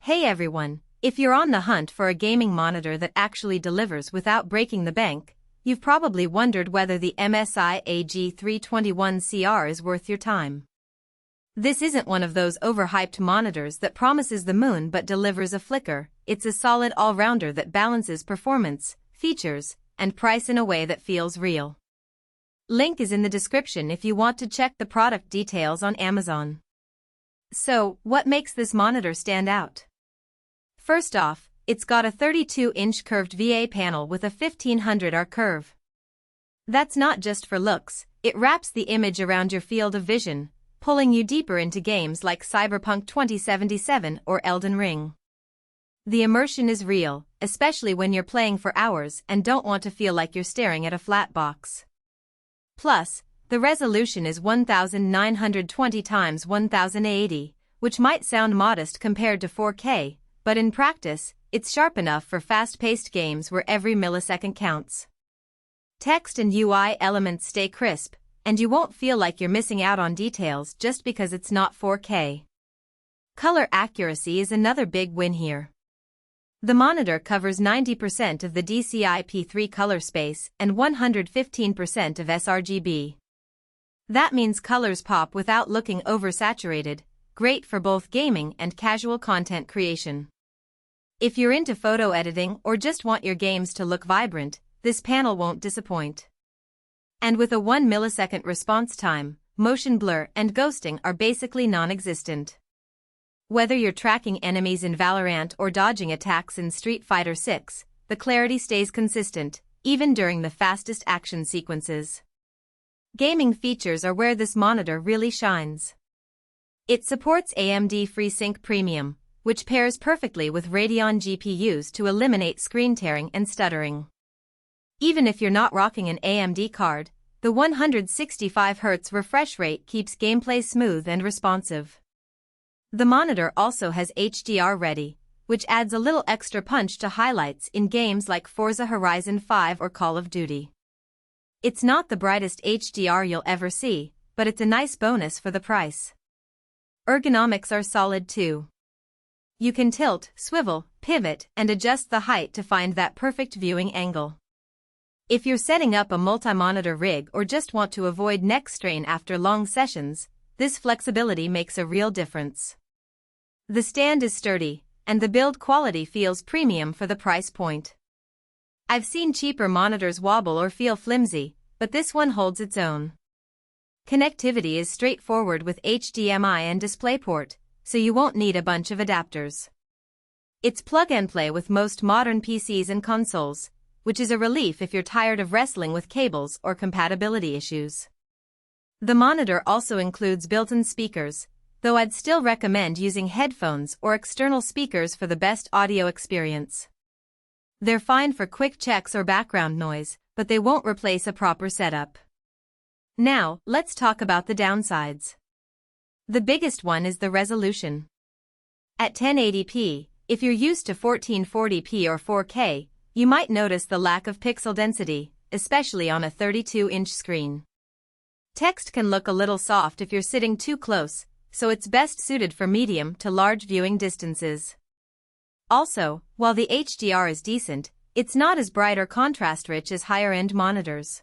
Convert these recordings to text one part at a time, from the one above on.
Hey everyone, if you're on the hunt for a gaming monitor that actually delivers without breaking the bank, you've probably wondered whether the MSI AG321CR is worth your time. This isn't one of those overhyped monitors that promises the moon but delivers a flicker. It's a solid all-rounder that balances performance, features, and price in a way that feels real. Link is in the description if you want to check the product details on Amazon. So, what makes this monitor stand out? First off, it's got a 32-inch curved VA panel with a 1500R curve. That's not just for looks, it wraps the image around your field of vision, pulling you deeper into games like Cyberpunk 2077 or Elden Ring. The immersion is real, especially when you're playing for hours and don't want to feel like you're staring at a flat box. Plus, the resolution is 1920 x 1080, which might sound modest compared to 4K, but in practice, it's sharp enough for fast-paced games where every millisecond counts. Text and UI elements stay crisp, and you won't feel like you're missing out on details just because it's not 4K. Color accuracy is another big win here. The monitor covers 90% of the DCI-P3 color space and 115% of sRGB. That means colors pop without looking oversaturated, great for both gaming and casual content creation. If you're into photo editing or just want your games to look vibrant, this panel won't disappoint. And with a 1 millisecond response time, motion blur and ghosting are basically non-existent. Whether you're tracking enemies in Valorant or dodging attacks in Street Fighter 6, the clarity stays consistent, even during the fastest action sequences. Gaming features are where this monitor really shines. It supports AMD FreeSync Premium, which pairs perfectly with Radeon GPUs to eliminate screen tearing and stuttering. Even if you're not rocking an AMD card, the 165Hz refresh rate keeps gameplay smooth and responsive. The monitor also has HDR ready, which adds a little extra punch to highlights in games like Forza Horizon 5 or Call of Duty. It's not the brightest HDR you'll ever see, but it's a nice bonus for the price. Ergonomics are solid too. You can tilt, swivel, pivot, and adjust the height to find that perfect viewing angle. If you're setting up a multi-monitor rig or just want to avoid neck strain after long sessions, this flexibility makes a real difference. The stand is sturdy, and the build quality feels premium for the price point. I've seen cheaper monitors wobble or feel flimsy, but this one holds its own. Connectivity is straightforward with HDMI and Displayport, so you won't need a bunch of adapters. It's plug-and-play with most modern PCs and consoles, which is a relief if you're tired of wrestling with cables or compatibility issues. The monitor also includes built-in speakers, though I'd still recommend using headphones or external speakers for the best audio experience. They're fine for quick checks or background noise, but they won't replace a proper setup. Now, let's talk about the downsides. The biggest one is the resolution. At 1080p, if you're used to 1440p or 4K, you might notice the lack of pixel density, especially on a 32-inch screen. Text can look a little soft if you're sitting too close, so it's best suited for medium to large viewing distances. Also, while the HDR is decent, it's not as bright or contrast-rich as higher-end monitors.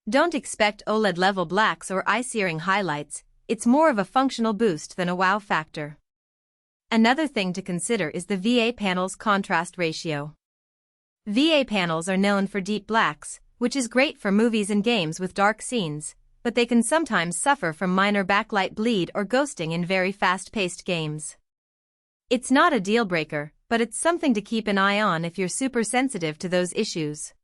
Don't expect OLED-level blacks or eye-searing highlights, it's more of a functional boost than a wow factor. Another thing to consider is the VA panel's contrast ratio. VA panels are known for deep blacks, which is great for movies and games with dark scenes, but they can sometimes suffer from minor backlight bleed or ghosting in very fast-paced games. It's not a deal-breaker, but it's something to keep an eye on if you're super sensitive to those issues.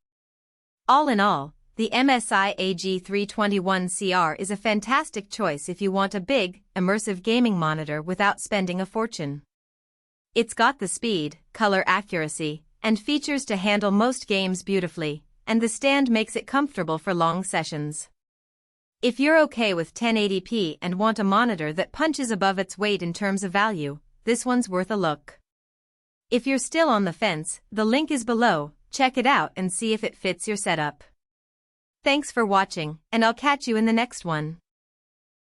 All in all, the MSI AG321CR is a fantastic choice if you want a big, immersive gaming monitor without spending a fortune. It's got the speed, color accuracy, and features to handle most games beautifully, and the stand makes it comfortable for long sessions. If you're okay with 1080p and want a monitor that punches above its weight in terms of value, this one's worth a look. If you're still on the fence, the link is below, check it out and see if it fits your setup. Thanks for watching, and I'll catch you in the next one.